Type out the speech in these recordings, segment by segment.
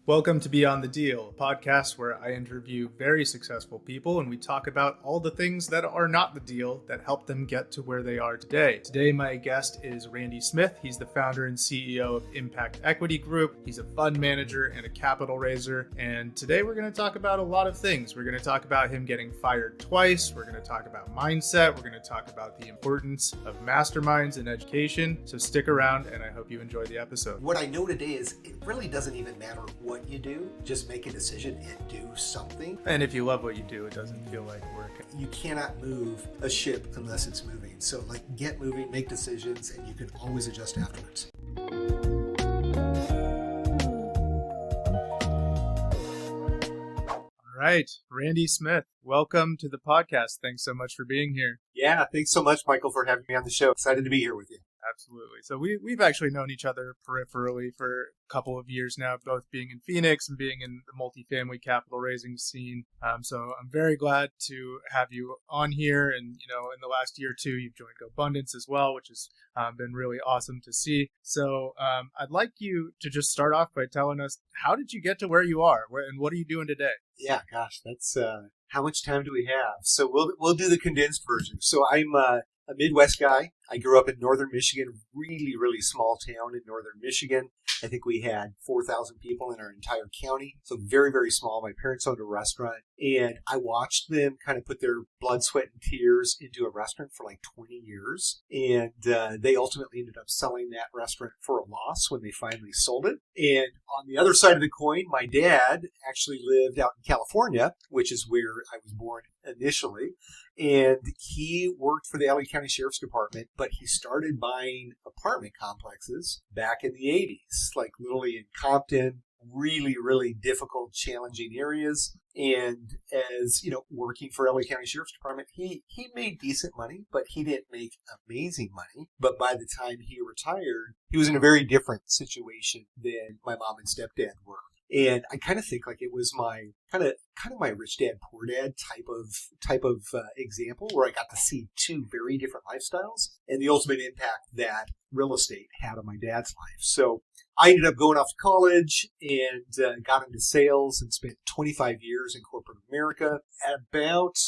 Welcome to Beyond the Deal, a podcast where I interview very successful people and we talk about all the things that are not the deal that help them get to where they are today. Today, my guest is Randy Smith. He's the founder and CEO of Impact Equity Group. He's a fund manager and a capital raiser. And today we're going to talk about a lot of things. We're going to talk about him getting fired twice. We're going to talk about mindset. We're going to talk about the importance of masterminds in education. So stick around and I hope you enjoy the episode. What I know today is it really doesn't even matter what you do, just make a decision and do something. And if you love what you do, it doesn't feel like work. You cannot move a ship unless it's moving. So get moving, make decisions, and you can always adjust afterwards. All right, Randy Smith, welcome to the podcast. Thanks so much for being here. Yeah, thanks so much, Michael, for having me on the show. Excited to be here with you. Absolutely. So we've actually known each other peripherally for a couple of years now, both being in Phoenix and being in the multifamily capital raising scene. So I'm very glad to have you on here. And, in the last year or two, you've joined GoBundance as well, which has been really awesome to see. So I'd like you to just start off by telling us, how did you get to where you are and what are you doing today? Yeah, gosh, that's how much time do we have? So we'll do the condensed version. So I'm a Midwest guy. I grew up in northern Michigan, really, really small town in northern Michigan. I think we had 4,000 people in our entire county. So very, very small. My parents owned a restaurant and I watched them kind of put their blood, sweat, and tears into a restaurant for like 20 years. And they ultimately ended up selling that restaurant for a loss when they finally sold it. And on the other side of the coin, my dad actually lived out in California, which is where I was born initially. And he worked for the LA County Sheriff's Department, but he started buying apartment complexes back in the 80s, like literally in Compton, really, really difficult, challenging areas. And as, working for LA County Sheriff's Department, he made decent money, but he didn't make amazing money. But by the time he retired, he was in a very different situation than my mom and stepdad were. And I kind of think like it was my kind of my rich dad, poor dad type of example where I got to see two very different lifestyles and the ultimate impact that real estate had on my dad's life. So I ended up going off to college and got into sales and spent 25 years in corporate America. At about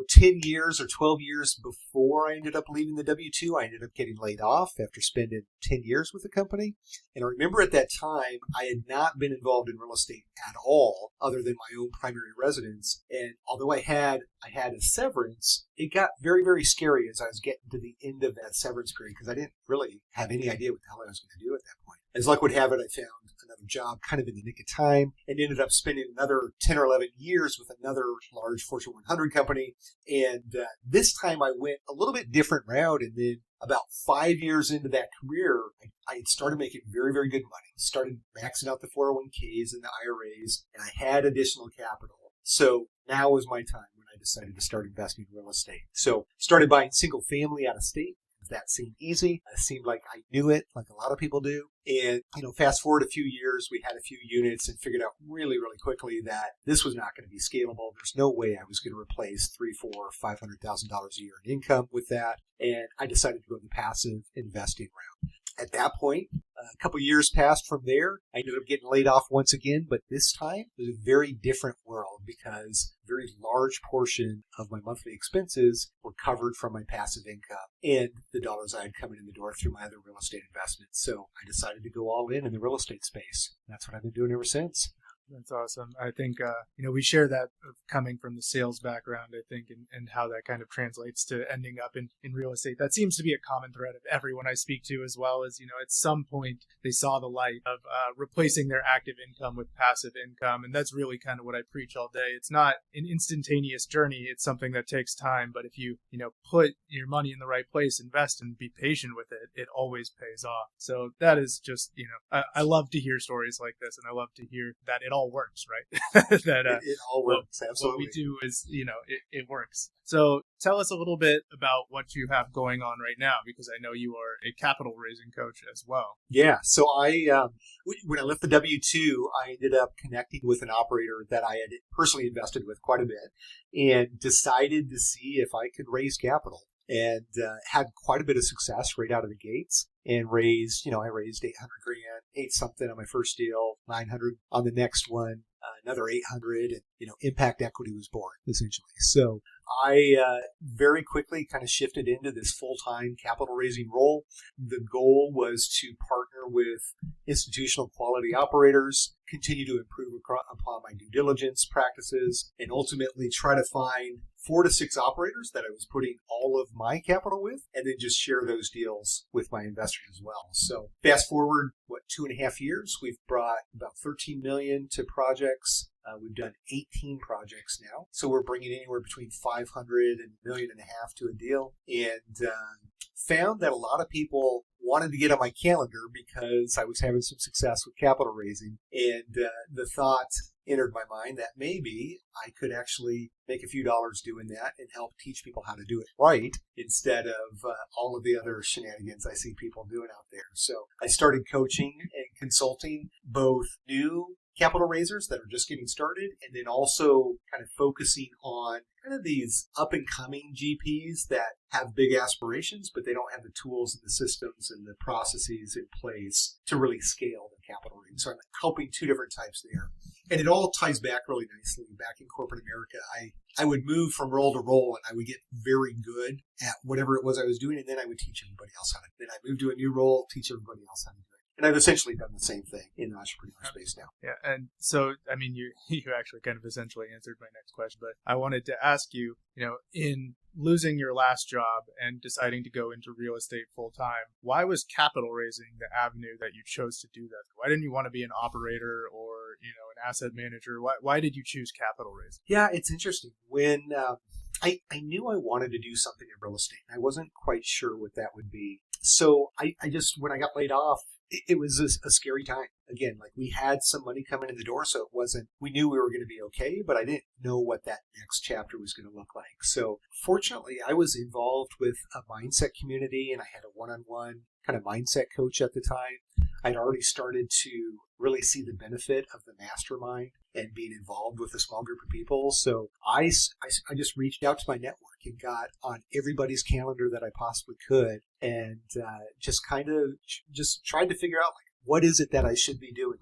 10 years or 12 years before I ended up leaving the W-2, I ended up getting laid off after spending 10 years with the company. And I remember at that time, I had not been involved in real estate at all other than my own primary residence. And although I had a severance, it got very, very scary as I was getting to the end of that severance period because I didn't really have any idea what the hell I was going to do at that point. As luck would have it, I found another job kind of in the nick of time and ended up spending another 10 or 11 years with another large Fortune 100 company. And this time I went a little bit different route. And then about 5 years into that career, I had started making very, very good money, started maxing out the 401ks and the IRAs, and I had additional capital. So now was my time when I decided to start investing in real estate. So started buying single family out of state. That seemed easy. It seemed like I knew it, like a lot of people do. And, fast forward a few years, we had a few units and figured out really, really quickly that this was not going to be scalable. There's no way I was going to replace $300,000, $400,000, $500,000 a year in income with that. And I decided to go the passive investing route. At that point, a couple of years passed from there. I ended up getting laid off once again, but this time it was a very different world because a very large portion of my monthly expenses were covered from my passive income and the dollars I had coming in the door through my other real estate investments. So I decided to go all in the real estate space. That's what I've been doing ever since. That's awesome. I think, we share that of coming from the sales background, I think, and how that kind of translates to ending up in real estate. That seems to be a common thread of everyone I speak to, as well as, at some point they saw the light of replacing their active income with passive income. And that's really kind of what I preach all day. It's not an instantaneous journey. It's something that takes time. But if you, put your money in the right place, invest and be patient with it, it always pays off. So that is just, I love to hear stories like this. And I love to hear that it all works, right? It all works. Absolutely. What we do is, it works. So tell us a little bit about what you have going on right now, because I know you are a capital raising coach as well. Yeah. So when I left the W-2, I ended up connecting with an operator that I had personally invested with quite a bit and decided to see if I could raise capital. and had quite a bit of success right out of the gates. And raised, I raised 800 grand, 8 something on my first deal, 900 on the next one, another 800, and impact equity was born essentially. So I very quickly kind of shifted into this full-time capital raising role. The goal was to partner with institutional quality operators, continue to improve upon my due diligence practices, and ultimately try to find 4 to 6 operators that I was putting all of my capital with, and then just share those deals with my investors as well. So fast forward, 2.5 years, we've brought about 13 million to projects. We've done 18 projects now. So we're bringing anywhere between 500 and $1.5 million to a deal. And found that a lot of people wanted to get on my calendar because I was having some success with capital raising. And the thought entered my mind that maybe I could actually make a few dollars doing that and help teach people how to do it right instead of all of the other shenanigans I see people doing out there. So I started coaching and consulting both new capital raisers that are just getting started, and then also kind of focusing on kind of these up and coming GPs that have big aspirations, but they don't have the tools and the systems and the processes in place to really scale the capital raise. So I'm helping 2 different types there. And it all ties back really nicely. Back in corporate America, I would move from role to role, and I would get very good at whatever it was I was doing, and then I would teach everybody else how to. Then I moved to a new role, teach everybody else how to do it. And I've essentially done the same thing in the entrepreneur space now. Yeah, and so, I mean, you actually kind of essentially answered my next question, but I wanted to ask you, in losing your last job and deciding to go into real estate full time, why was capital raising the avenue that you chose to do that? Why didn't you want to be an operator or, an asset manager? Why did you choose capital raising? Yeah, it's interesting. When I knew I wanted to do something in real estate, I wasn't quite sure what that would be. So I just, when I got laid off, it was a scary time. Again, like we had some money coming in the door, so it wasn't, we knew we were going to be okay, but I didn't know what that next chapter was going to look like. So fortunately, I was involved with a mindset community, and I had a one-on-one kind of mindset coach at the time. I'd already started to really see the benefit of the mastermind and being involved with a small group of people. So I just reached out to my network and got on everybody's calendar that I possibly could, and just kind of just tried to figure out, like, what is it that I should be doing?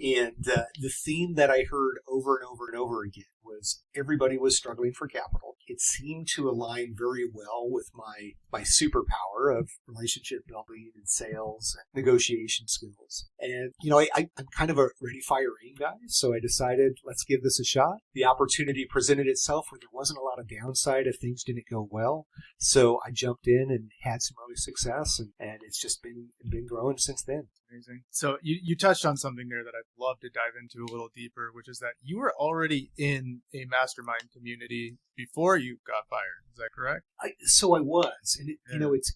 And the theme that I heard over and over and over again was everybody was struggling for capital. It seemed to align very well with my superpower of relationship building and sales and negotiation skills. And, I'm kind of a ready, fire, aim guy. So I decided, let's give this a shot. The opportunity presented itself where there wasn't a lot of downside if things didn't go well. So I jumped in and had some early success, and it's just been growing since then. Amazing. So you touched on something there that I'd love to dive into a little deeper, which is that you were already in a mastermind community before you got fired. Is that correct? So I was, and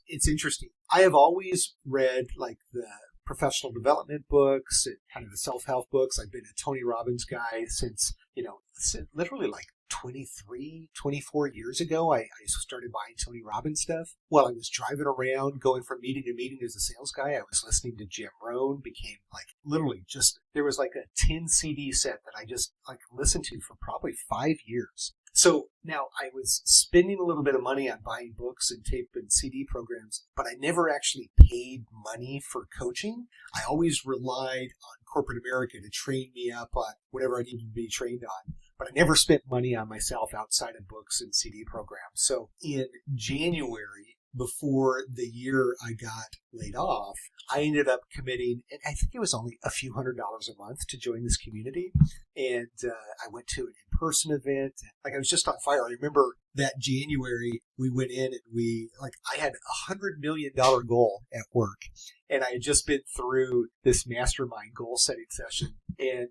it's interesting. I have always read like the professional development books and kind of the self-help books. I've been a Tony Robbins guy since literally like 23, 24 years ago. I started buying Tony Robbins stuff. While I was driving around, going from meeting to meeting as a sales guy, I was listening to Jim Rohn, became like literally just, there was like a 10 CD set that I just like listened to for probably 5 years. So now I was spending a little bit of money on buying books and tape and CD programs, but I never actually paid money for coaching. I always relied on corporate America to train me up on whatever I needed to be trained on. But I never spent money on myself outside of books and CD programs. So in January, before the year I got laid off, I ended up committing, and I think it was only a few $100s a month to join this community. And I went to an in-person event. Like I was just on fire. I remember that January we went in and I had $100 million goal at work. And I had just been through this mastermind goal setting session. And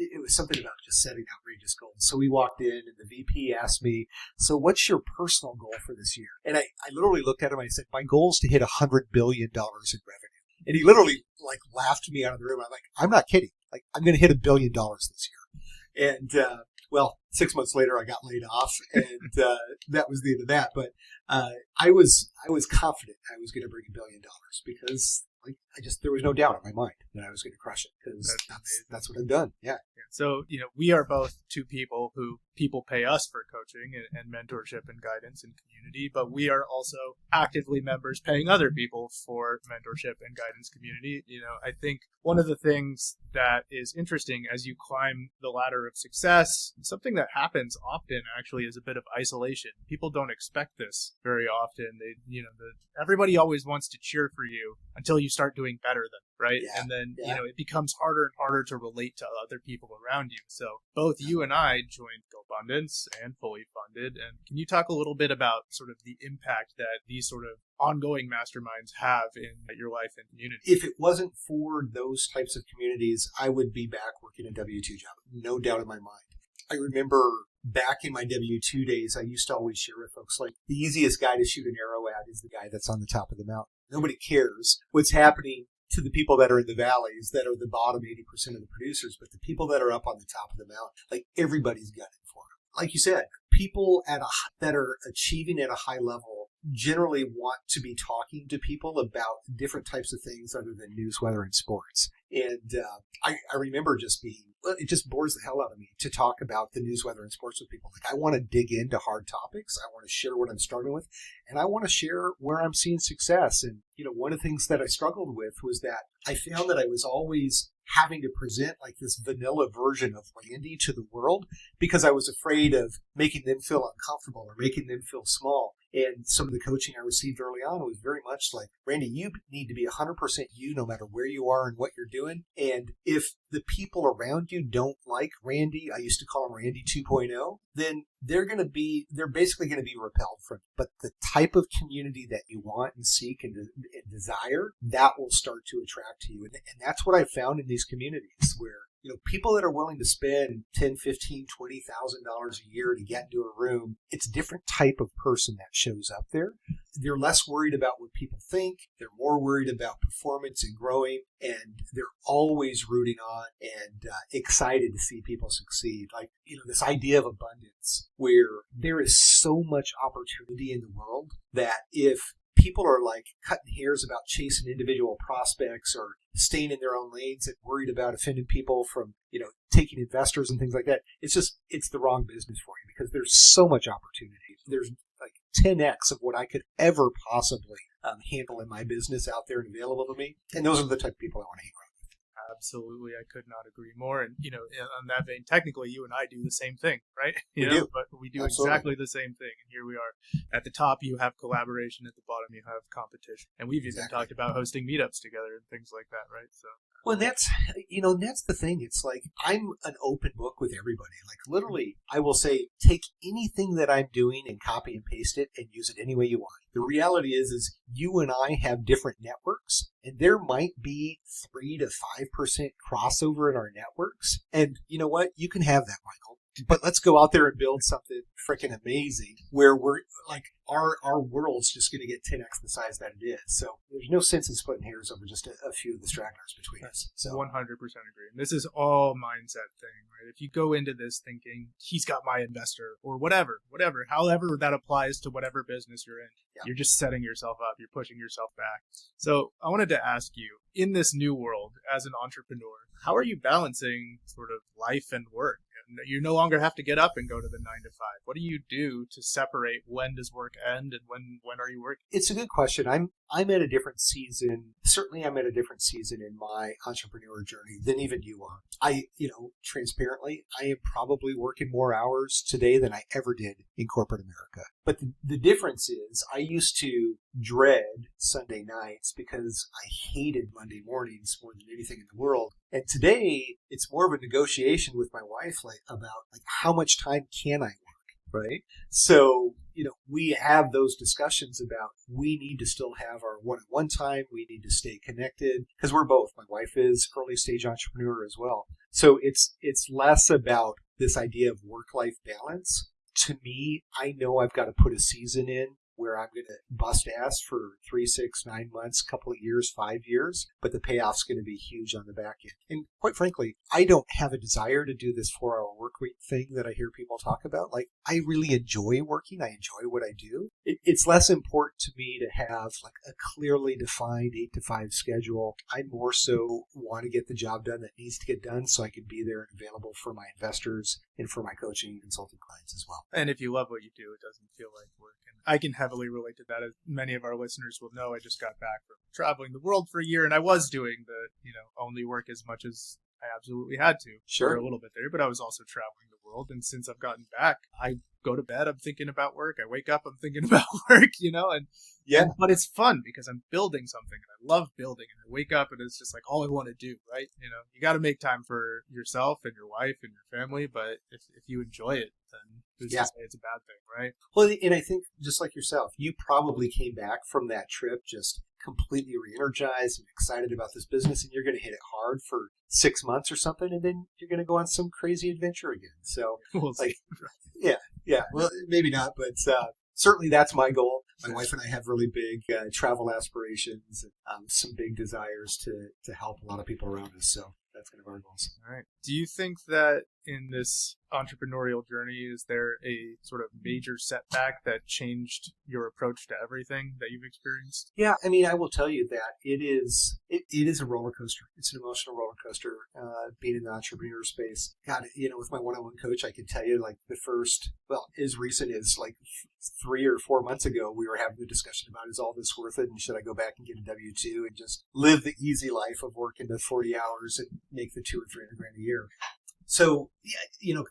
it was something about just setting outrageous goals. So we walked in and the VP asked me, so what's your personal goal for this year? And I literally looked at him and I said, my goal is to hit $100 billion in revenue. And he literally like laughed me out of the room. I'm like, I'm not kidding. Like, I'm going to hit $1 billion this year. And, 6 months later I got laid off, and that was the end of that. But I was confident I was going to bring $1 billion because there was no doubt in my mind that I was going to crush it, because that's what I've done. Yeah. So, we are both two people who people pay us for coaching and mentorship and guidance and community, but we are also actively members paying other people for mentorship and guidance community. I think one of the things that is interesting as you climb the ladder of success, something that happens often actually is a bit of isolation. People don't expect this very often. Everybody always wants to cheer for you until you start doing better than, right? Yeah. And then, it becomes harder and harder to relate to other people around you. So both you and I joined GoBundance and Fully Funded. And can you talk a little bit about sort of the impact that these sort of ongoing masterminds have in your life and community? If it wasn't for those types of communities, I would be back working a W-2 job. No doubt in my mind. I remember back in my W-2 days, I used to always share with folks, like, the easiest guy to shoot an arrow at is the guy that's on the top of the mountain. Nobody cares what's happening to the people that are in the valleys, that are the bottom 80% of the producers, but the people that are up on the top of the mountain, like, everybody's gunning for them. Like you said, people that are achieving at a high level generally want to be talking to people about different types of things other than news, weather, and sports. And I remember it just bores the hell out of me to talk about the news, weather, and sports with people. Like, I want to dig into hard topics. I want to share what I'm struggling with, and I want to share where I'm seeing success. And, one of the things that I struggled with was that I found that I was always having to present like this vanilla version of Randy to the world because I was afraid of making them feel uncomfortable or making them feel small. And some of the coaching I received early on was very much like, Randy, you need to be 100% you no matter where you are and what you're doing. And if the people around you don't like Randy, I used to call him Randy 2.0, then they're basically going to be repelled from it. But the type of community that you want and seek and desire, that will start to attract to you. And that's what I found in these communities where, people that are willing to spend $10, $15, $20,000 a year to get into a room, it's a different type of person that shows up there. They're less worried about what people think. They're more worried about performance and growing, and they're always rooting on and excited to see people succeed. Like, this idea of abundance where there is so much opportunity in the world that if people are like cutting hairs about chasing individual prospects or staying in their own lanes and worried about offending people from, taking investors and things like that, it's the wrong business for you because there's so much opportunity. There's like 10x of what I could ever possibly handle in my business out there and available to me. And those are the type of people I want to hang around. Absolutely. I could not agree more. And, on that vein, technically, you and I do the same thing, right? We do. But we do Absolutely. exactly the same thing. And here we are. At the top, you have collaboration. At the bottom, you have competition. And we've even talked about hosting meetups together and things like that, right? So. Well, that's the thing. It's like, I'm an open book with everybody. Like, literally, I will say, take anything that I'm doing and copy and paste it and use it any way you want. The reality is you and I have different networks, and there might be 3 to 5% crossover in our networks. And you know what? You can have that, Michael. But let's go out there and build something freaking amazing where we're like, our world's just going to get 10x the size that it is. So there's no sense in splitting hairs over just a few of the stragglers between us. So 100% agree. And this is all mindset thing, right? If you go into this thinking he's got my investor or whatever, however that applies to whatever business you're in, you're just setting yourself up. You're pushing yourself back. So I wanted to ask you, in this new world as an entrepreneur, how are you balancing sort of life and work? You no longer have to get up and go to the 9 to 5. What do you do to separate when does work end and when are you working? It's a good question. I'm at a different season. Certainly I'm at a different season in my entrepreneur journey than even you are. Transparently, I am probably working more hours today than I ever did in corporate America. But the difference is I used to dread Sunday nights because I hated Monday mornings more than anything in the world. And today it's more of a negotiation with my wife, about how much time can I work, right? So, we have those discussions about we need to still have our one-on-one time. We need to stay connected because we're both. My wife is early stage entrepreneur as well. So it's less about this idea of work-life balance. To me, I know I've got to put a season in where I'm going to bust ass for 3, 6, 9 months, couple of years, 5 years, but the payoff's going to be huge on the back end. And quite frankly, I don't have a desire to do this 4-hour work week thing that I hear people talk about. Like, I really enjoy working. I enjoy what I do. It's less important to me to have like a clearly defined 8 to 5 schedule. I more so want to get the job done that needs to get done so I can be there and available for my investors and for my coaching and consulting clients as well. And if you love what you do, it doesn't feel like work. And I can heavily relate to that. As many of our listeners will know, I just got back from traveling the world for a year, and I was doing the, only work as much as I absolutely had to for a little bit there, but I was also traveling the world. And since I've gotten back, I go to bed, I'm thinking about work. I wake up, I'm thinking about work, but it's fun because I'm building something and I love building, and I wake up and it's just like all I want to do, right? You got to make time for yourself and your wife and your family, but if you enjoy it, then who's to say it's a bad thing, right? Well, and I think just like yourself, you probably came back from that trip just completely re-energized and excited about this business, and you're going to hit it hard for 6 months or something, and then you're going to go on some crazy adventure again. So, yeah. Well, maybe not, but certainly that's my goal. My wife and I have really big travel aspirations and some big desires to help a lot of people around us. So that's kind of our goals. All right. Do you think that in this entrepreneurial journey, is there a sort of major setback that changed your approach to everything that you've experienced? Yeah, I mean, I will tell you that it is a roller coaster. It's an emotional roller coaster, being in the entrepreneur space. God, with my one-on-one coach, I can tell you like as recent as like 3 or 4 months ago, we were having the discussion about, is all this worth it? And should I go back and get a W-2 and just live the easy life of working the 40 hours and make the $200,000 or $300,000 a year? So,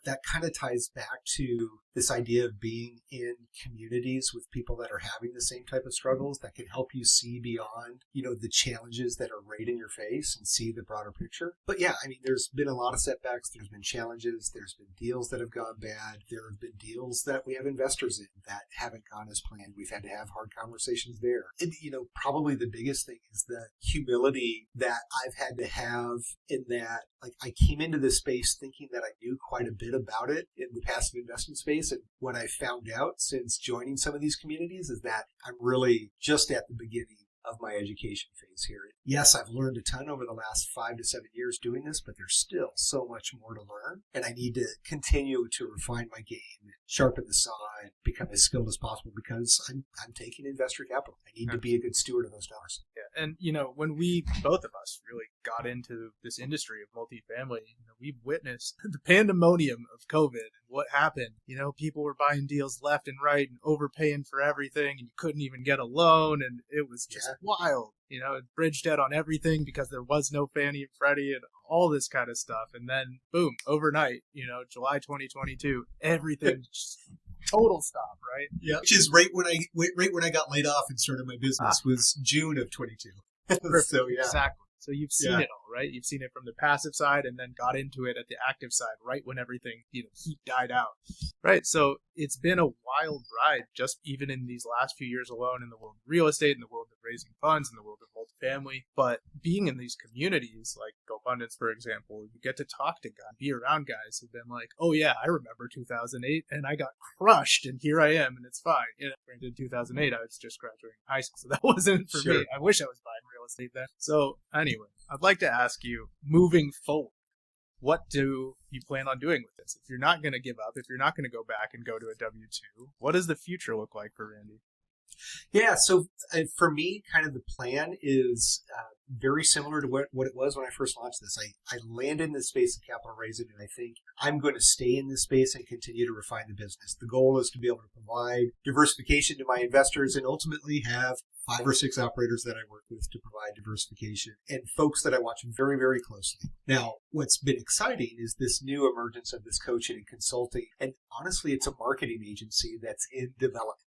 that kind of ties back to this idea of being in communities with people that are having the same type of struggles that can help you see beyond, the challenges that are right in your face and see the broader picture. But yeah, I mean, there's been a lot of setbacks. There's been challenges. There's been deals that have gone bad. There have been deals that we have investors in that haven't gone as planned. We've had to have hard conversations there. And, probably the biggest thing is the humility that I've had to have in that, like, I came into this space thinking that I knew quite a bit about it in the passive investment space. And what I found out since joining some of these communities is that I'm really just at the beginning of my education phase here. Yes, I've learned a ton over the last 5 to 7 years doing this, but there's still so much more to learn. And I need to continue to refine my game, sharpen the saw, and become as skilled as possible because I'm taking investor capital. I need to be a good steward of those dollars. Yeah. And, when we, both of us, really got into this industry of multifamily, we've witnessed the pandemonium of COVID and what happened. People were buying deals left and right and overpaying for everything, and you couldn't even get a loan, and it was just wild. Bridge debt on everything because there was no Fannie and Freddie and all this kind of stuff. And then, boom, overnight, July 2022, everything just total stop, right? Yeah, which is right when I got laid off and started my business was June of 22. So yeah, exactly. So you've seen it all, right? You've seen it from the passive side and then got into it at the active side, right when everything, heat died out, right? So it's been a wild ride, just even in these last few years alone, in the world of real estate, in the world of raising funds, in the world of multifamily. But being in these communities, like GoBundance, for example, you get to talk to guys, be around guys who've been like, oh yeah, I remember 2008 and I got crushed and here I am and it's fine. Granted, 2008, I was just graduating high school, so that wasn't for me. I wish I was buying real estate then. So anyway, I'd like to ask you, moving forward, what do you plan on doing with this? If you're not going to give up, if you're not going to go back and go to a W-2, what does the future look like for Randy? Yeah, so for me, kind of the plan is very similar to what it was when I first launched this. I landed in this space of capital raising, and I think I'm going to stay in this space and continue to refine the business. The goal is to be able to provide diversification to my investors and ultimately have 5 or 6 operators that I work with to provide diversification and folks that I watch very, very closely. Now, what's been exciting is this new emergence of this coaching and consulting. And honestly, it's a marketing agency that's in development.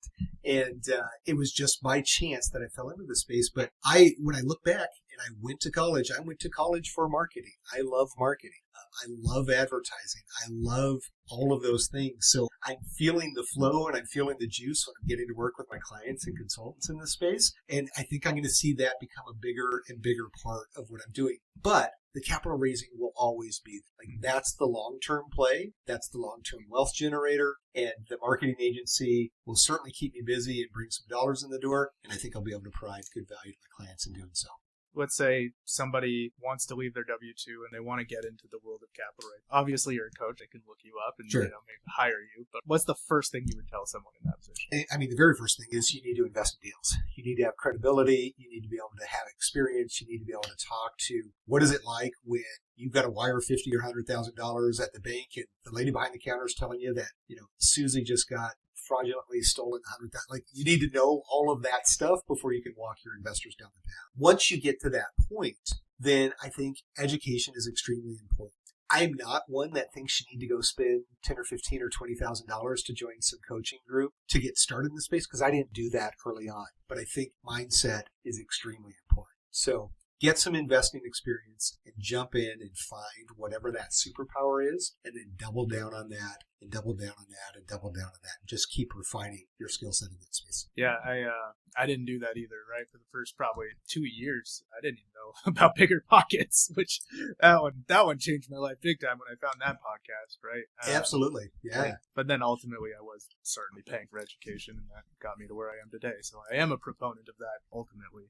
And it was just by chance that I fell into this space. But when I look back and I went to college. I went to college for marketing. I love marketing. I love advertising. I love all of those things. So I'm feeling the flow and I'm feeling the juice when I'm getting to work with my clients and consultants in this space. And I think I'm going to see that become a bigger and bigger part of what I'm doing. But the capital raising will always be like, that's the long-term play. That's the long-term wealth generator. And the marketing agency will certainly keep me busy and bring some dollars in the door. And I think I'll be able to provide good value to my clients in doing so. Let's say somebody wants to leave their W-2 and they want to get into the world of capital raising. Obviously, you're a coach. I can look you up and Sure. maybe hire you. But what's the first thing you would tell someone in that position? I mean, the very first thing is you need to invest in deals. You need to have credibility. You need to be able to have experience. You need to be able to talk to what is it like when you've got to wire $50,000 or $100,000 at the bank and the lady behind the counter is telling you that, Susie just got fraudulently stolen $100,000. Like, you need to know all of that stuff before you can walk your investors down the path. Once you get to that point, then I think education is extremely important. I'm not one that thinks you need to go spend $10 or $15 or $20,000 to join some coaching group to get started in the space, because I didn't do that early on. But I think mindset is extremely important. So get some investing experience and jump in and find whatever that superpower is, and then double down on that and double down on that and double down on that, and just keep refining your skill set in that space. Yeah, I didn't do that either, right? For the first probably 2 years, I didn't even know about Bigger Pockets, which that one changed my life big time when I found that podcast, right? Absolutely, yeah. But then ultimately I was certainly paying for education, and that got me to where I am today. So I am a proponent of that ultimately.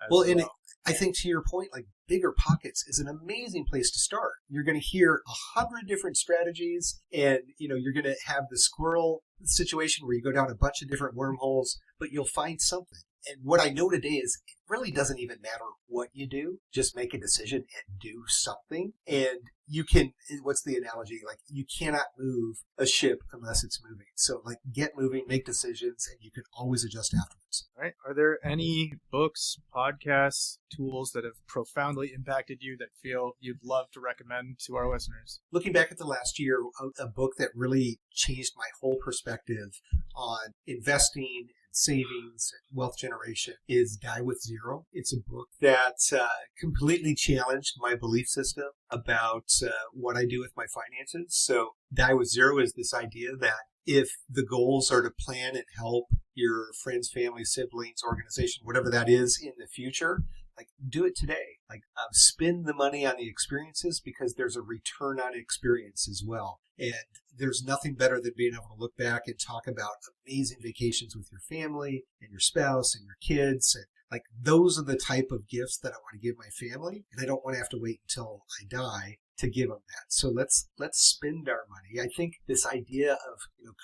Well, and I think to your point, like, Bigger Pockets is an amazing place to start. You're going to hear 100 different strategies, and you're going to have the squirrel situation where you go down a bunch of different wormholes, but you'll find something. And what I know today is it really doesn't even matter what you do. Just make a decision and do something. And you can, what's the analogy? Like, you cannot move a ship unless it's moving. So, like, get moving, make decisions, and you can always adjust afterwards. All right. Are there any books, podcasts, tools that have profoundly impacted you that feel you'd love to recommend to our listeners? Looking back at the last year, a book that really changed my whole perspective on investing, savings, and wealth generation is Die with Zero. It's a book that completely challenged my belief system about what I do with my finances. So Die with Zero is this idea that if the goals are to plan and help your friends, family, siblings, organization, whatever that is in the future, like, do it today. Like, spend the money on the experiences, because there's a return on experience as well. And there's nothing better than being able to look back and talk about amazing vacations with your family and your spouse and your kids. And like, those are the type of gifts that I want to give my family. And I don't want to have to wait until I die to give them that. So let's spend our money. I think this idea of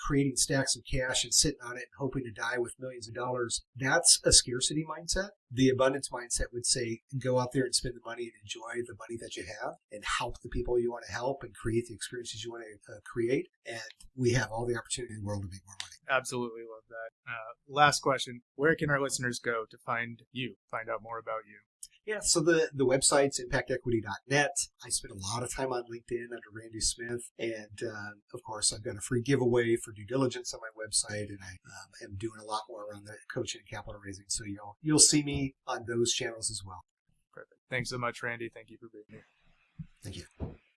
creating stacks of cash and sitting on it and hoping to die with millions of dollars, that's a scarcity mindset. The abundance mindset would say, go out there and spend the money and enjoy the money that you have and help the people you want to help and create the experiences you want to create. And we have all the opportunity in the world to make more money. Absolutely love that. Last question. Where can our listeners go to find out more about you? Yeah, so the website's impactequity.net. I spend a lot of time on LinkedIn under Randy Smith. And, of course, I've got a free giveaway for due diligence on my website. And I am doing a lot more around the coaching and capital raising. So you'll see me on those channels as well. Perfect. Thanks so much, Randy. Thank you for being here. Thank you.